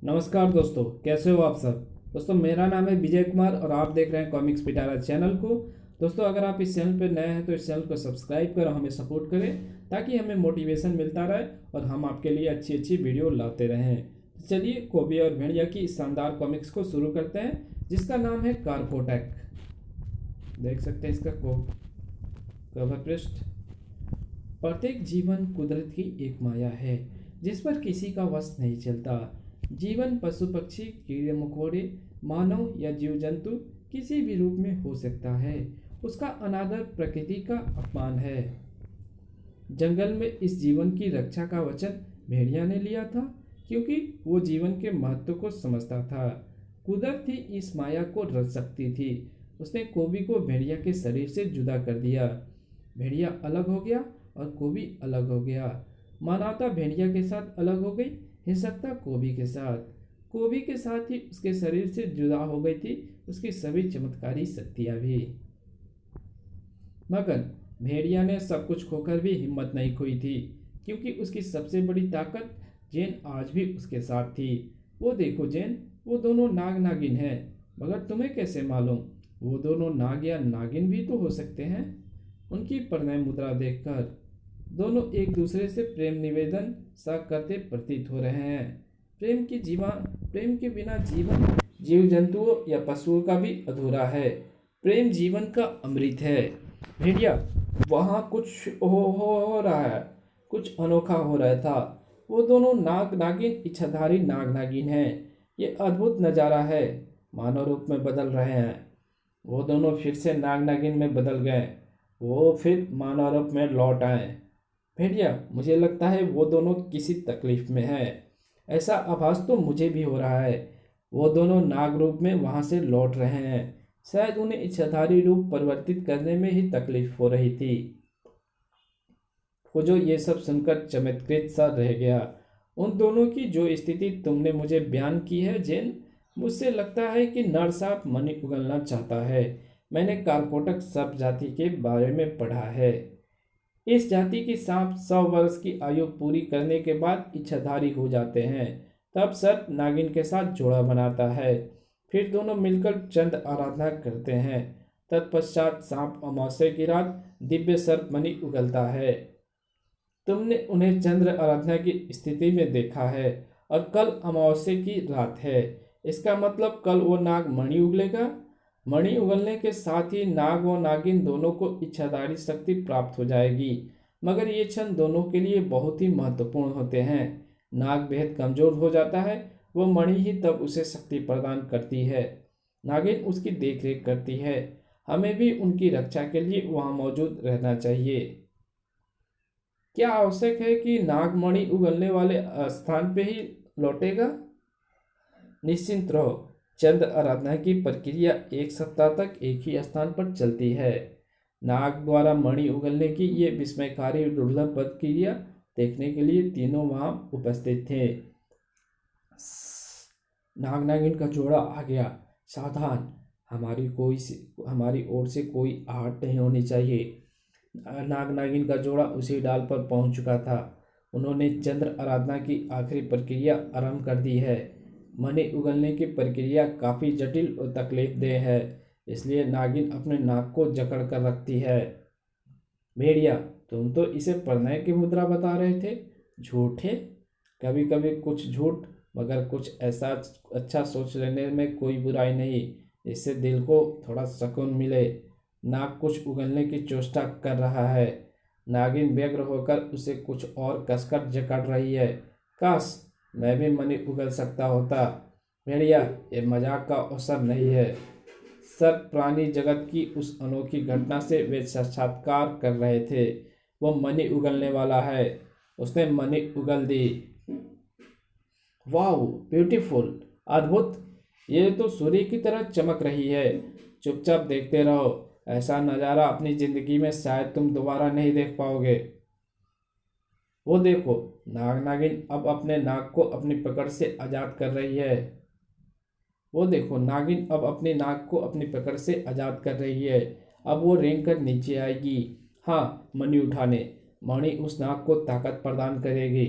नमस्कार दोस्तों, कैसे हो आप सब। दोस्तों मेरा नाम है विजय कुमार और आप देख रहे हैं कॉमिक्स पिटारा चैनल को। दोस्तों अगर आप इस चैनल पर नए हैं तो इस चैनल को सब्सक्राइब करें, हमें सपोर्ट करें ताकि हमें मोटिवेशन मिलता रहे और हम आपके लिए अच्छी अच्छी वीडियो लाते रहें। तो चलिए कोबी और भेड़िया की इस शानदार कॉमिक्स को शुरू करते हैं जिसका नाम है कार्कोटेक। देख सकते हैं इसका कवर पृष्ठ। प्रत्येक जीवन कुदरत की एक माया है जिस पर किसी का वश नहीं चलता। जीवन पशु पक्षी कीड़े मकोड़े मानव या जीव जंतु किसी भी रूप में हो सकता है। उसका अनादर प्रकृति का अपमान है। जंगल में इस जीवन की रक्षा का वचन भेड़िया ने लिया था क्योंकि वो जीवन के महत्व को समझता था। कुदरत ही इस माया को रच सकती थी। उसने कोबी को भेड़िया के शरीर से जुदा कर दिया। भेड़िया अलग हो गया और कोबी अलग हो गया। मानवता भेड़िया के साथ अलग हो गई, हिंसकता कोबी के साथ ही उसके शरीर से जुदा हो गई थी उसकी सभी चमत्कारी शक्तियां भी। मगर भेड़िया ने सब कुछ खोकर भी हिम्मत नहीं खोई थी क्योंकि उसकी सबसे बड़ी ताकत जैन आज भी उसके साथ थी। वो देखो जैन, वो दोनों नाग नागिन हैं। मगर तुम्हें कैसे मालूम? वो दोनों नाग या नागिन भी तो हो सकते हैं। उनकी प्रणय मुद्रा देखकर दोनों एक दूसरे से प्रेम निवेदन सा करते प्रतीत हो रहे हैं। प्रेम के बिना जीवन जीव जंतुओं या पशुओं का भी अधूरा है। प्रेम जीवन का अमृत है। भेड़िया, वहाँ कुछ हो रहा है, कुछ अनोखा हो रहा था। वो दोनों नाग नागिन इच्छाधारी नाग नागिन हैं। ये अद्भुत नज़ारा है। मानव रूप में बदल रहे हैं। वो दोनों फिर से नाग नागिन में बदल गए। वो फिर मानव रूप में लौट आए। भेड़िया, मुझे लगता है वो दोनों किसी तकलीफ में है। ऐसा आभास तो मुझे भी हो रहा है। वो दोनों नाग रूप में वहां से लौट रहे हैं। शायद उन्हें इच्छाधारी रूप परिवर्तित करने में ही तकलीफ हो रही थी। वो जो ये सब सुनकर चमत्कृत सा रह गया। उन दोनों की जो स्थिति तुमने मुझे बयान की है जैन, मुझसे लगता है कि नर सांप मणि उगलना चाहता है। मैंने कार्कोटक सांप जाति के बारे में पढ़ा है। इस जाति के सांप 100 वर्ष की आयु पूरी करने के बाद इच्छाधारी हो जाते हैं। तब सर्प नागिन के साथ जोड़ा बनाता है। फिर दोनों मिलकर चंद्र आराधना करते हैं। तत्पश्चात सांप अमावस्या की रात दिव्य सर्प मणि उगलता है। तुमने उन्हें चंद्र आराधना की स्थिति में देखा है और कल अमावस्या की रात है। इसका मतलब कल वो नाग मणि उगलेगा। मणि उगलने के साथ ही नाग व नागिन दोनों को इच्छाधारी शक्ति प्राप्त हो जाएगी। मगर ये क्षण दोनों के लिए बहुत ही महत्वपूर्ण होते हैं। नाग बेहद कमजोर हो जाता है। वो मणि ही तब उसे शक्ति प्रदान करती है। नागिन उसकी देखरेख करती है। हमें भी उनकी रक्षा के लिए वहां मौजूद रहना चाहिए। क्या आवश्यक है कि नाग मणि उगलने वाले स्थान पे ही लौटेगा? निश्चिंत रहो, चंद्र आराधना की प्रक्रिया 1 सप्ताह तक एक ही स्थान पर चलती है। नाग द्वारा मणि उगलने की ये विस्मयकारी दुर्लभ प्रक्रिया देखने के लिए तीनों वहां उपस्थित थे। नाग नागिन का जोड़ा आ गया। सावधान, हमारी ओर से कोई आहट नहीं होनी चाहिए। नाग नागिन का जोड़ा उसी डाल पर पहुंच चुका था। उन्होंने चंद्र आराधना की आखिरी प्रक्रिया आरंभ कर दी है। मणि उगलने की प्रक्रिया काफ़ी जटिल और तकलीफदेह है, इसलिए नागिन अपने नाक को जकड़ कर रखती है। भेड़िया, तुम तो इसे प्रणय की मुद्रा बता रहे थे। झूठे? कभी कभी कुछ झूठ, मगर कुछ ऐसा अच्छा सोच लेने में कोई बुराई नहीं, इससे दिल को थोड़ा सुकून मिले। नाग कुछ उगलने की चेष्टा कर रहा है। नागिन व्यग्र होकर उसे कुछ और कसकर जकड़ रही है। काश मैं भी मणि उगल सकता होता। भेड़िया, ये मजाक का अवसर नहीं है। सर्प प्राणी जगत की उस अनोखी घटना से वे साक्षात्कार कर रहे थे। वो मणि उगलने वाला है। उसने मणि उगल दी। वाह, ब्यूटीफुल, अद्भुत। ये तो सूर्य की तरह चमक रही है। चुपचाप देखते रहो। ऐसा नज़ारा अपनी जिंदगी में शायद तुम दोबारा नहीं देख पाओगे। वो देखो, नाग नागिन अब अपने नाक को अपनी पकड़ से आज़ाद कर रही है। वो देखो, नागिन अब अपने नाक को अपनी पकड़ से आज़ाद कर रही है। अब वो रेंग कर नीचे आएगी। हाँ, मणि उठाने। मणि उस नाग को ताकत प्रदान करेगी।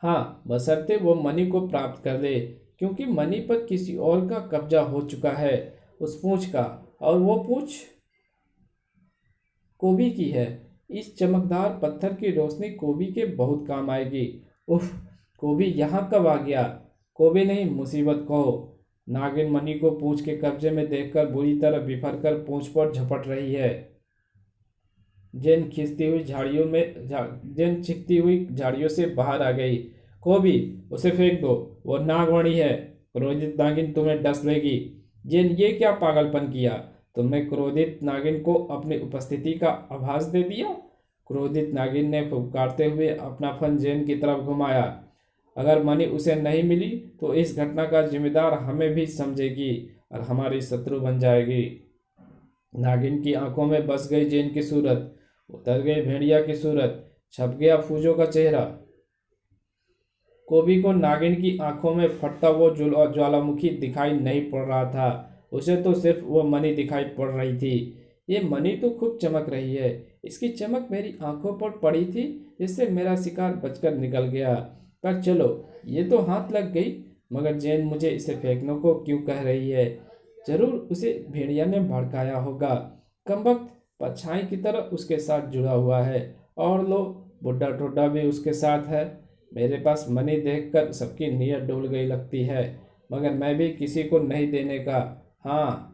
हाँ, बशर्ते वो मणि को प्राप्त कर ले, क्योंकि मणि पर किसी और का कब्जा हो चुका है, उस पूंछ का। और वो पूंछ कोबी की है। इस चमकदार पत्थर की रोशनी कोबी के बहुत काम आएगी। उफ, कोबी यहाँ कब आ गया? कोबी नहीं, मुसीबत कहो। नागिन मणि को पूंछ के कब्जे में देखकर बुरी तरह बिफर कर पूंछ पर झपट रही है। जेन चीखती हुई झाड़ियों से बाहर आ गई। कोबी, उसे फेंक दो, वो नागमणि है। क्रोधित नागिन तुम्हें डस लेगी। जेन, ये क्या पागलपन किया? तुमने क्रोधित नागिन को अपनी उपस्थिति का आभास दे दिया। क्रोधित नागिन ने फुफकारते हुए अपना फन जेन की तरफ घुमाया। अगर मणि उसे नहीं मिली तो इस घटना का जिम्मेदार हमें भी समझेगी और हमारी शत्रु बन जाएगी। नागिन की आंखों में बस गई जेन की सूरत, उतर गई भेड़िया की सूरत, छप गया फूजो का चेहरा। कोबी को नागिन की आंखों में फटता वो ज्वालामुखी दिखाई नहीं पड़ रहा था। उसे तो सिर्फ वो मणि दिखाई पड़ रही थी। ये मणि तो खूब चमक रही है। इसकी चमक मेरी आंखों पर पड़ी थी, जिससे मेरा शिकार बचकर निकल गया। पर चलो, ये तो हाथ लग गई। मगर जेन मुझे इसे फेंकने को क्यों कह रही है? जरूर उसे भेड़िया ने भड़काया होगा। कमबख्त, परछाई की तरह उसके साथ जुड़ा हुआ है। और लो, बुढ़ा ठोडा भी उसके साथ है। मेरे पास मनी देखकर सबकी नीयत डोल गई लगती है, मगर मैं भी किसी को नहीं देने का। हाँ,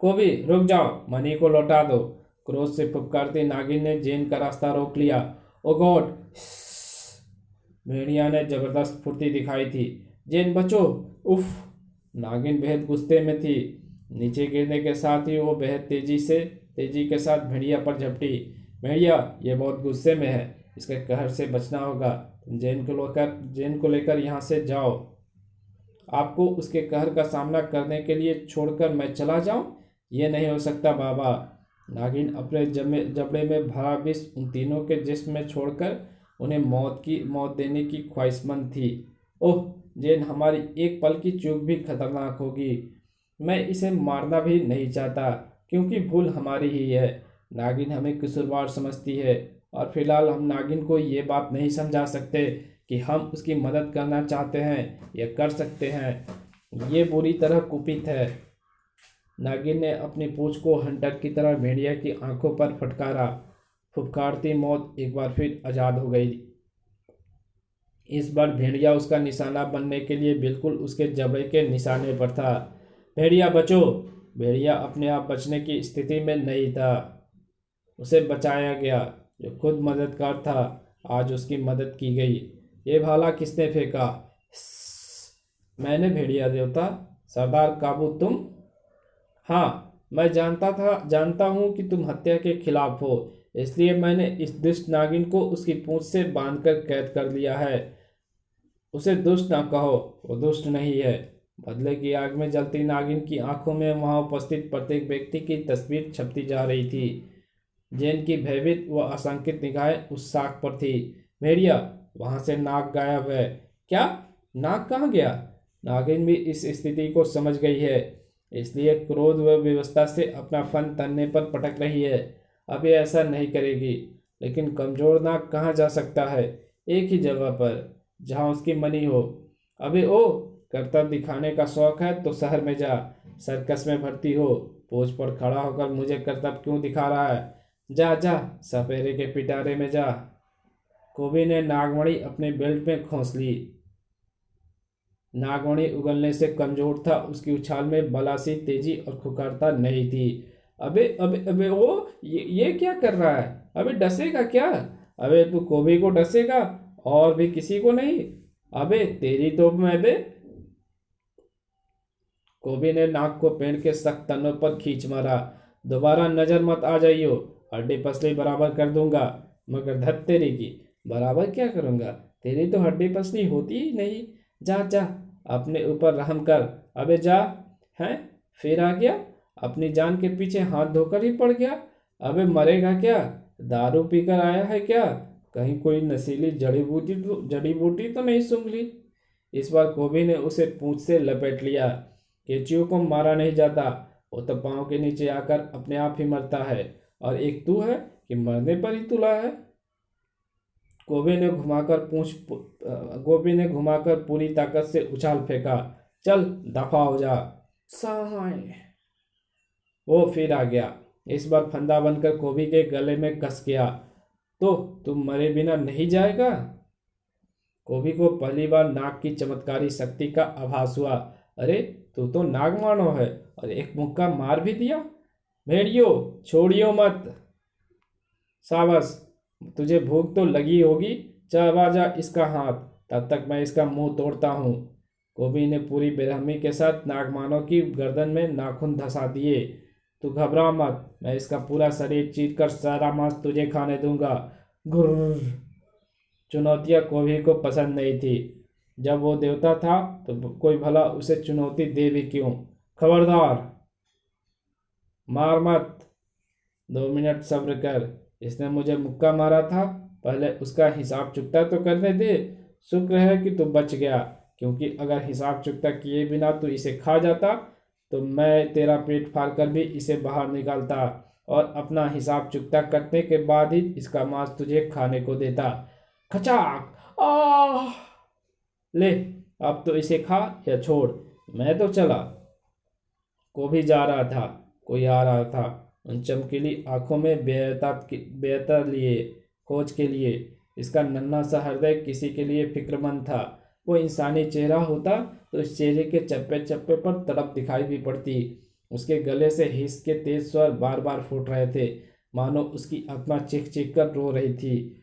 कोबी रुक जाओ, मनी को लौटा दो। क्रोध से फुफकारती नागिन ने जेन का रास्ता रोक लिया। ओ गॉड! भेड़िया ने जबरदस्त फुर्ती दिखाई थी। जेन बचो! उफ! नागिन बेहद गुस्से में थी। नीचे गिरने के साथ ही वो बेहद तेजी के साथ भेड़िया पर झपटी। भेड़िया, ये बहुत गुस्से में है, इसके कहर से बचना होगा। तुम जेन को लेकर यहाँ से जाओ। आपको उसके कहर का सामना करने के लिए छोड़कर मैं चला जाऊं? ये नहीं हो सकता बाबा। नागिन अपने जबड़े में भरा विष उन तीनों के जिस्म में छोड़कर उन्हें मौत देने की ख्वाहिशमंद थी। ओह जेन, हमारी एक पल की चूक भी खतरनाक होगी। मैं इसे मारना भी नहीं चाहता, क्योंकि भूल हमारी ही है। नागिन हमें कसूरवार समझती है, और फिलहाल हम नागिन को ये बात नहीं समझा सकते कि हम उसकी मदद करना चाहते हैं या कर सकते हैं। ये बुरी तरह कुपित है। नागिन ने अपनी पूंछ को हंटर की तरह भेड़िया की आंखों पर फटकारा। फुफकारती मौत एक बार फिर आजाद हो गई। इस बार भेड़िया उसका निशाना बनने के लिए बिल्कुल उसके जबड़े के निशाने पर था। भेड़िया बचो! भेड़िया अपने आप बचने की स्थिति में नहीं था। उसे बचाया गया। जो खुद मददगार था, आज उसकी मदद की गई। ये भाला किसने फेंका? मैंने, भेड़िया देवता। सरदार काबू तुम? हाँ, मैं जानता हूँ कि तुम हत्या के खिलाफ हो, इसलिए मैंने इस दुष्ट नागिन को उसकी पूंछ से बांधकर कैद कर लिया है। उसे दुष्ट ना कहो, वो दुष्ट नहीं है। बदले की आग में जलती नागिन की आंखों में वहां उपस्थित प्रत्येक व्यक्ति की तस्वीर छपती जा रही थी। जेन की भयभीत व आशंकित निगाहें उस साख पर थी। भेड़िया, वहां से नाग गायब है। क्या? नाग कहाँ गया? नागिन भी इस स्थिति को समझ गई है, इसलिए क्रोध व विवशता से अपना फन तनने पर पटक रही है। अब ये ऐसा नहीं करेगी। लेकिन कमजोर नाग कहाँ जा सकता है? एक ही जगह पर, जहाँ उसकी मनी हो। अबे ओ, करतब दिखाने का शौक है तो शहर में जा, सर्कस में भर्ती हो। पोज पर खड़ा होकर मुझे करतब क्यों दिखा रहा है? जा जा, सपेरे के पिटारे में जा। कोबी ने नागमणि अपने बेल्ट में खोस ली। नागमणि उगलने से कमजोर था, उसकी उछाल में बलासी तेजी और खुखारता नहीं थी। अबे अबे अबे ओ, ये क्या कर रहा है? अबे डसेगा क्या? अबे तू कोबी को डसेगा और भी किसी को नहीं? अबे तेरी तो मैं बे। कोबी ने नाक को पेड़ के सख्त तनों पर खींच मारा। दोबारा नजर मत आ जाइयो, हड्डी पसली बराबर कर दूंगा। मगर धत तेरी की, बराबर क्या करूंगा? तेरी तो हड्डी पसली होती ही नहीं। जा जा, अपने ऊपर रहम कर। अबे जा। हैं? फिर आ गया? अपनी जान के पीछे हाथ धोकर ही पड़ गया। अबे मरेगा क्या? दारू पीकर आया है क्या? कहीं कोई नशीली जड़ी बूटी तो नहीं सूंघ ली? इस बार कोबी ने उसे पूंछ से लपेट लिया। केचियों को मारा नहीं जाता, वो तो पाँव के नीचे आकर अपने आप ही मरता है। और एक तू है कि मरने पर ही तुला है। गोपी ने घुमाकर पूरी ताकत से उछाल फेंका। चल दफा हो जा। साय। वो फिर आ गया, इस बार फंदा बनकर कोबी के गले में कस गया। तो तुम मरे बिना नहीं जाएगा? कोबी को पहली बार नाग की चमत्कारी शक्ति का आभास हुआ। अरे तू तो नाग मानो है, और एक मुक्का मार भी दिया। भेड़ियो छोड़ियो मत। शाबाश, तुझे भूख तो लगी होगी, चबा जा इसका हाथ, तब तक मैं इसका मुंह तोड़ता हूँ। कोबी ने पूरी बेरहमी के साथ नागमानव की गर्दन में नाखून धंसा दिए। तू घबरा मत, मैं इसका पूरा शरीर चीर कर सारा मांस तुझे खाने दूंगा। गुर्र। चुनौतियां कोबी को पसंद नहीं थी। जब वो देवता था तो कोई भला उसे चुनौती दे भी क्यों। खबरदार, मार मत। 2 मिनट सब्र कर, इसने मुझे मुक्का मारा था, पहले उसका हिसाब चुकता तो करने दे। शुक्र है कि तू बच गया, क्योंकि अगर हिसाब चुकता किए बिना तू इसे खा जाता तो मैं तेरा पेट फाड़ कर भी इसे बाहर निकालता, और अपना हिसाब चुकता करने के बाद ही इसका मांस तुझे खाने को देता। खचाक। आह। ले, अब तो इसे खा या छोड़, मैं तो चला। कोभी जा रहा था, कोई आ रहा था। उन चमकीली आंखों में बेहता लिए खोज के लिए। इसका नन्हा सा हृदय किसी के लिए फिक्रमंद था। वो इंसानी चेहरा होता तो इस चेहरे के चप्पे चप्पे पर तड़प दिखाई भी पड़ती। उसके गले से हिस के तेज स्वर बार बार फूट रहे थे, मानो उसकी आत्मा चीख चीख कर रो रही थी।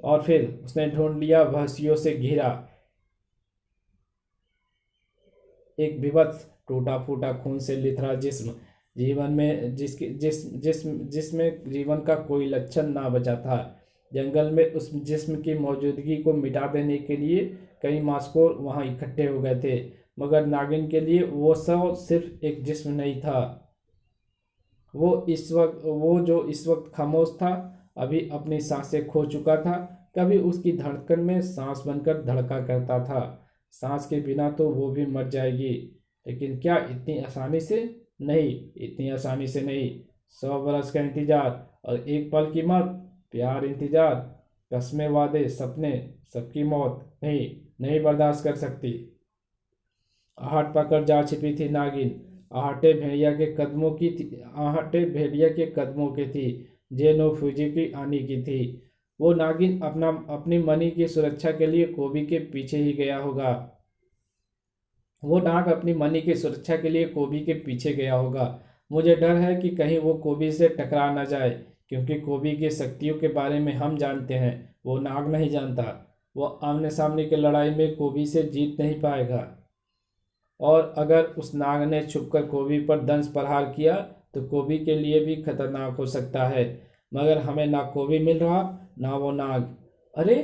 और फिर उसने ढूंढ लिया, भैंसियों से घिरा। एक विवश टूटा फूटा खून से लिथड़ा जिस्म, जीवन में जिसमें जीवन का कोई लक्षण ना बचा था। जंगल में उस जिस्म की मौजूदगी को मिटा देने के लिए कई मास्कोर वहां इकट्ठे हो गए थे, मगर नागिन के लिए वो सब सिर्फ एक जिस्म नहीं था। वो जो इस वक्त खामोश था, अभी अपनी सांसें खो चुका था। कभी उसकी धड़कन में सांस बनकर धड़का करता था। सांस के बिना तो वो भी मर जाएगी, लेकिन क्या इतनी आसानी से? नहीं, इतनी आसानी से नहीं। 100 बरस का इंतजार और एक पल की मौत। प्यार, इंतजार, कस्में, वादे, सपने, सबकी मौत नहीं, नहीं बर्दाश्त कर सकती। आहट पाकर जा छिपी थी नागिन। आहटे भेड़िया के कदमों की थी, जेनो फूजी की आनी की थी। वो नागिन अपनी मनी की सुरक्षा के लिए कोबी के पीछे ही गया होगा। वो नाग अपनी मनी की सुरक्षा के लिए कोबी के पीछे गया होगा। मुझे डर है कि कहीं वो कोबी से टकरा न जाए, क्योंकि कोबी की शक्तियों के बारे में हम जानते हैं, वो नाग नहीं जानता। वो आमने सामने की लड़ाई में कोबी से जीत नहीं पाएगा। और अगर उस नाग ने छुपकर कोबी पर दंश प्रहार किया तो कोबी के लिए भी खतरनाक हो सकता है। मगर हमें ना कोबी मिल रहा, ना वो नाग। अरे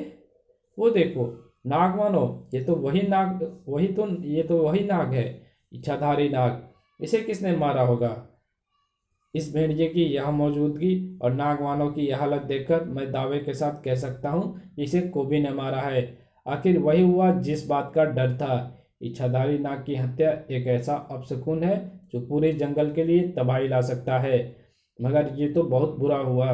वो देखो, नाग मानो, ये तो वही नाग है, इच्छाधारी नाग। इसे किसने मारा होगा? इस भेड़िए की यह मौजूदगी और नाग मानव की यह हालत देखकर मैं दावे के साथ कह सकता हूँ, इसे कोबी ने मारा है। आखिर वही हुआ जिस बात का डर था। इच्छाधारी नाग की हत्या एक ऐसा अपशकुन है जो पूरे जंगल के लिए तबाही ला सकता है। मगर ये तो बहुत बुरा हुआ।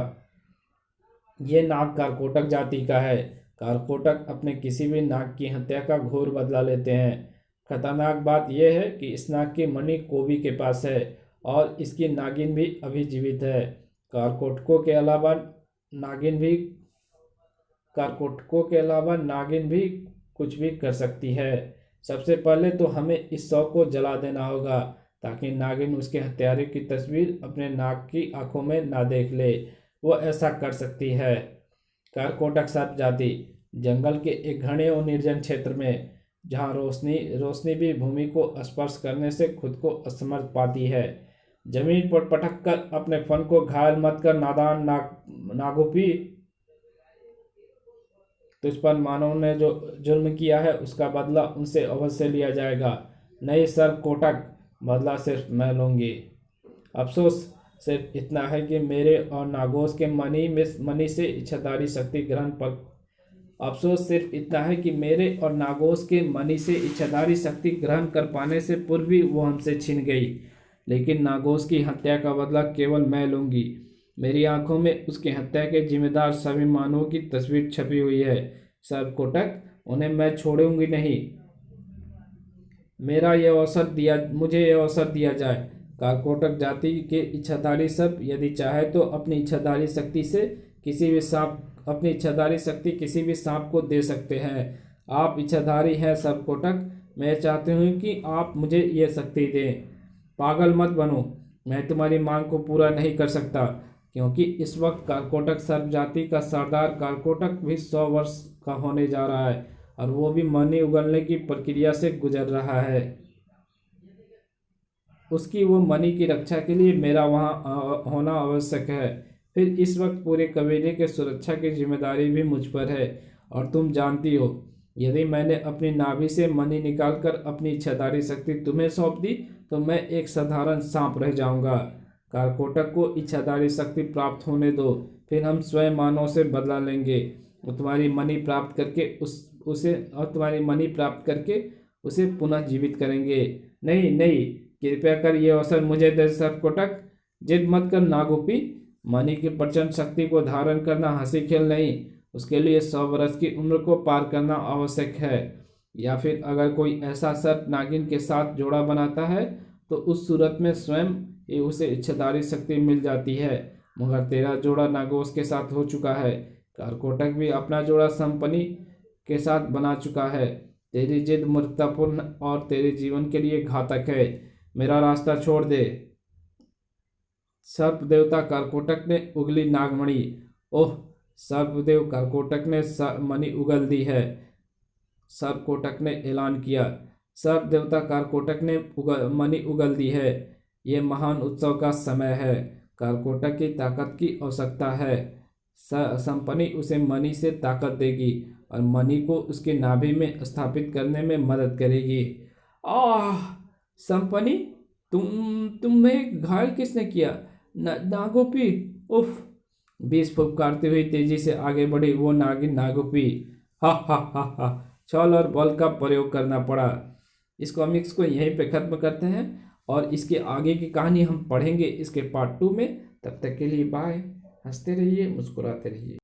ये नाग कारकोटक जाति का है। कारकोटक अपने किसी भी नाग की हत्या का घोर बदला लेते हैं। खतरनाक बात यह है कि इस नाग की मणि कोबी के पास है, और इसकी नागिन भी अभी जीवित है। कारकोटकों के अलावा नागिन भी कुछ भी कर सकती है। सबसे पहले तो हमें इस शव को जला देना होगा, ताकि नागिन उसके हत्यारे की तस्वीर अपने नाग की आंखों में ना देख ले। वो ऐसा कर सकती है। कारकोटक सर्प जाति जंगल के एक घने और निर्जन क्षेत्र में, जहाँ रोशनी भी भूमि को स्पर्श करने से खुद को असमर्थ पाती है। जमीन पर पटक कर अपने फन को घायल मत कर, नादान नागोपी। तुझ पर मानव ने जो जुल्म किया है उसका बदला उनसे अवश्य लिया जाएगा। नहीं सर्प कोटक, बदला सिर्फ मैं लूंगी। अफसोस सिर्फ इतना है कि मेरे और नागोस के मनी से इच्छाधारी शक्ति ग्रहण पर अफसोस सिर्फ इतना है कि मेरे और नागोस के मनी से इच्छाधारी शक्ति ग्रहण कर पाने से पूर्व ही वो हमसे छिन गई। लेकिन नागोस की हत्या का बदला केवल मैं लूंगी। मेरी आंखों में उसकी हत्या के जिम्मेदार सभी मानवों की तस्वीर छपी हुई है। सर कोटक, उन्हें मैं छोड़ूंगी नहीं। मुझे यह अवसर दिया जाए। कारकोटक जाति के इच्छाधारी सब यदि चाहे तो अपनी इच्छाधारी शक्ति किसी भी सांप को दे सकते हैं। आप इच्छाधारी हैं सब कोटक, मैं चाहती हूँ कि आप मुझे यह शक्ति दें। पागल मत बनो, मैं तुम्हारी मांग को पूरा नहीं कर सकता, क्योंकि इस वक्त कारकोटक सर्प जाति का सरदार कारकोटक भी 100 वर्ष का होने जा रहा है और वो भी मणि उगलने की प्रक्रिया से गुजर रहा है। उसकी वो मणि की रक्षा के लिए मेरा वहाँ होना आवश्यक है। फिर इस वक्त पूरे कबीले के सुरक्षा की जिम्मेदारी भी मुझ पर है। और तुम जानती हो, यदि मैंने अपनी नाभि से मणि निकालकर अपनी इच्छाधारी शक्ति तुम्हें सौंप दी तो मैं एक साधारण सांप रह जाऊंगा। कारकोटक को इच्छाधारी शक्ति प्राप्त होने दो, फिर हम स्वयं मानव से बदला लेंगे। तुम्हारी मणि प्राप्त करके तुम्हारी मणि प्राप्त करके उसे पुनः जीवित करेंगे। नहीं नहीं, कृपया कर ये अवसर मुझे दे सरकोटक। जिद मत कर नागोपी। मणि की प्रचंड शक्ति को धारण करना हंसी खेल नहीं, उसके लिए 100 वर्ष की उम्र को पार करना आवश्यक है। या फिर अगर कोई ऐसा सर्प नागिन के साथ जोड़ा बनाता है तो उस सूरत में स्वयं ही उसे इच्छाधारी शक्ति मिल जाती है। मगर तेरा जोड़ा नागोस के साथ हो चुका है। कारकोटक भी अपना जोड़ा संपन्नी के साथ बना चुका है। तेरी जिद मूर्खतापूर्ण और तेरे जीवन के लिए घातक है। मेरा रास्ता छोड़ दे। सर्पदेवता कारकोटक ने उगली नागमणि। ओह, सर्पदेव कारकोटक ने मणि उगल दी है। सर्पकोटक ने ऐलान किया। सर्पदेवता कारकोटक ने मणि उगल दी है। ये महान उत्सव का समय है। कारकोटक की ताकत की आवश्यकता है। संपन्नी उसे मणि से ताकत देगी और मणि को उसके नाभि में स्थापित करने में मदद करेगी। आह, संपन्नी, तुम्हें घायल किसने किया? नागोपी। उफ। बीस फुफकारते हुए तेजी से आगे बढ़ी वो नागिन नागोपी। हा हा हा हा। छल और बल का प्रयोग करना पड़ा। इस कॉमिक्स को यहीं पे खत्म करते हैं और इसके आगे की कहानी हम पढ़ेंगे इसके पार्ट 2 में। तब तक के लिए बाय। हंसते रहिए, मुस्कुराते रहिए।